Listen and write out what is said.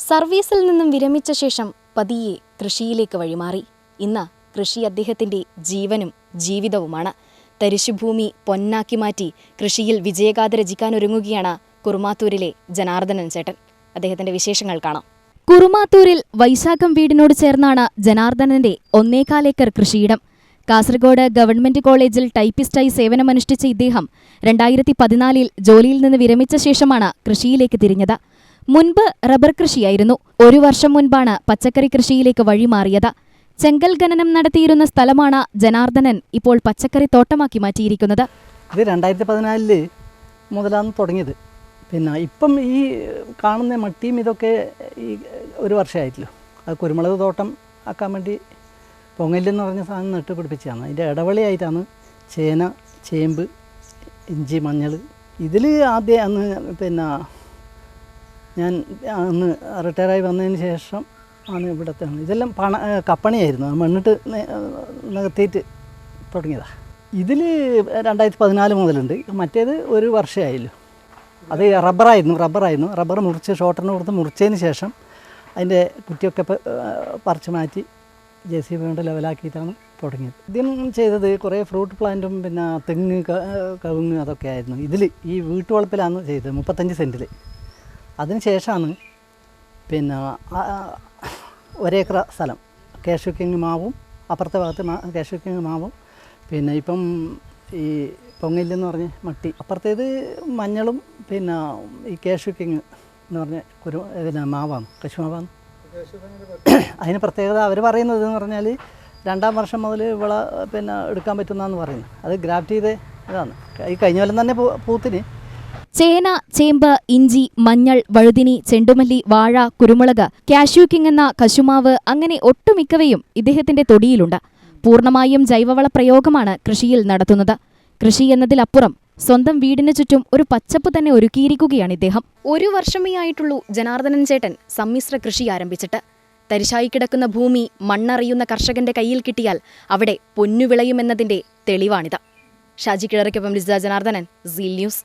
സർവീസിൽ നിന്നും വിരമിച്ച ശേഷം പതിയെ കൃഷിയിലേക്ക് വഴിമാറി. ഇന്ന് കൃഷി അദ്ദേഹത്തിന്റെ ജീവനും ജീവിതവുമാണ്. തരിശുഭൂമി പൊന്നാക്കി മാറ്റി കൃഷിയിൽ വിജയഗാഥ രചിക്കാനൊരുങ്ങുകയാണ് കുറുമാത്തൂരിലെ ജനാർദ്ദനൻ ചേട്ടൻ. അദ്ദേഹത്തിന്റെ വിശേഷങ്ങൾ കാണാം. കുറുമാത്തൂരിൽ വൈശാഖം വീടിനോട് ചേർന്നാണ് ജനാർദ്ദനന്റെ 1.25 ഏക്കർ കൃഷിയിടം. കാസർഗോഡ് ഗവൺമെന്റ് കോളേജിൽ ടൈപ്പിസ്റ്റായി സേവനമനുഷ്ഠിച്ച ഇദ്ദേഹം 2014 ജോലിയിൽ നിന്ന് വിരമിച്ച ശേഷമാണ് കൃഷിയിലേക്ക് തിരിഞ്ഞത്. മുൻപ് റബ്ബർ കൃഷിയായിരുന്നു. 1 വർഷം മുൻപാണ് പച്ചക്കറി കൃഷിയിലേക്ക് വഴിമാറിയത്. ചെങ്കൽ ഖനനം നടത്തിയിരുന്ന സ്ഥലമാണ് ജനാർദ്ദനൻ ഇപ്പോൾ പച്ചക്കറി തോട്ടമാക്കി മാറ്റിയിരിക്കുന്നത്. ഇത് 2014 മുതലാണ് തുടങ്ങിയത്. പിന്നെ ഇപ്പം ഈ കാണുന്ന മട്ടിയും ഇതൊക്കെ ഈ 1 വർഷമായിട്ടില്ല. അത് കുരുമുളക് തോട്ടം ആക്കാൻ വേണ്ടി പൊങ്ങല്ലെന്ന് പറഞ്ഞ സാധനം നട്ടുപിടിപ്പിച്ചതാണ്. അതിൻ്റെ ഇടവളിയായിട്ടാണ് ചേന, ചേമ്പ്, ഇഞ്ചി, മഞ്ഞൾ. ഇതിൽ ആദ്യം അന്ന് പിന്നെ ഞാൻ അന്ന് റിട്ടയറായി വന്നതിന് ശേഷം ആണ് ഇവിടുത്തെ. ഇതെല്ലാം കപ്പണിയായിരുന്നു. മണ്ണിട്ട് നികത്തിയിട്ട് തുടങ്ങിയതാണ്. ഇതിൽ 2014 മുതലുണ്ട്. മറ്റേത് 1 വർഷമായില്ലോ. അത് റബ്ബറായിരുന്നു. റബ്ബർ ഷോട്ടറിന് കൊടുത്ത് മുറിച്ചതിന് ശേഷം അതിൻ്റെ കുറ്റിയൊക്കെ പറിച്ച് മാറ്റി JCB കൊണ്ട് ലെവലാക്കിയിട്ടാണ് തുടങ്ങിയത്. ആദ്യം ചെയ്തത് കുറേ ഫ്രൂട്ട് പ്ലാന്റും പിന്നെ തെങ്ങ്, കവുങ്ങ് അതൊക്കെ ആയിരുന്നു. ഈ വീട്ടുവളപ്പിലാണ് ചെയ്തത് 35 സെൻറ്റിൽ. അതിന് ശേഷമാണ് പിന്നെ 1 ഏക്കർ സ്ഥലം കാഷ്യൂ കിങ് മാവും അപ്പുറത്തെ ഭാഗത്ത് കാഷ്യൂ കിങ് മാവും പിന്നെ ഇപ്പം ഈ പൊങ്ങല്ലെന്ന് പറഞ്ഞ മട്ടി അപ്പുറത്തേത് മഞ്ഞളും പിന്നെ ഈ കാഷ്യൂ കിങ് എന്ന് പറഞ്ഞ പിന്നെ മാവാണ്, കശുമാവാണ്. അതിന് പ്രത്യേകത അവർ പറയുന്നത് എന്ന് പറഞ്ഞാൽ 2ാം വർഷം മുതൽ വിള പിന്നെ എടുക്കാൻ പറ്റുന്നതെന്ന് പറയുന്നത്. അത് ഗ്രാഫ്റ്റ് ചെയ്ത് ഇതാണ്. ഈ കഴിഞ്ഞ കൊല്ലം തന്നെ പൂത്തിന്. ചേന, ചേമ്പ്, ഇഞ്ചി, മഞ്ഞൾ, വഴുതിനി, ചെണ്ടുമല്ലി, വാഴ, കുരുമുളക്, കാഷ്യൂ കിങ് എന്ന കശുമാവ് അങ്ങനെ ഒട്ടുമിക്കവയും ഇദ്ദേഹത്തിന്റെ തൊടിയിലുണ്ട്. പൂർണ്ണമായും ജൈവവള പ്രയോഗമാണ് കൃഷിയിൽ നടത്തുന്നത്. കൃഷി എന്നതിലപ്പുറം സ്വന്തം വീടിന് ചുറ്റും ഒരു പച്ചപ്പ് തന്നെ ഒരുക്കിയിരിക്കുകയാണ് ഇദ്ദേഹം. 1 വർഷമേ ആയിട്ടുള്ളൂ ജനാർദ്ദനൻ ചേട്ടൻ സമ്മിശ്ര കൃഷി ആരംഭിച്ചിട്ട്. തരിശായി കിടക്കുന്ന ഭൂമി മണ്ണറിയുന്ന കർഷകന്റെ കയ്യിൽ കിട്ടിയാൽ അവിടെ പൊന്നുവിളയുമെന്നതിന്റെ തെളിവാണിത്. ഷാജി കിളറയ്ക്കൊപ്പം ലിസ ജനാർദ്ദനൻ, സീൽ ന്യൂസ്.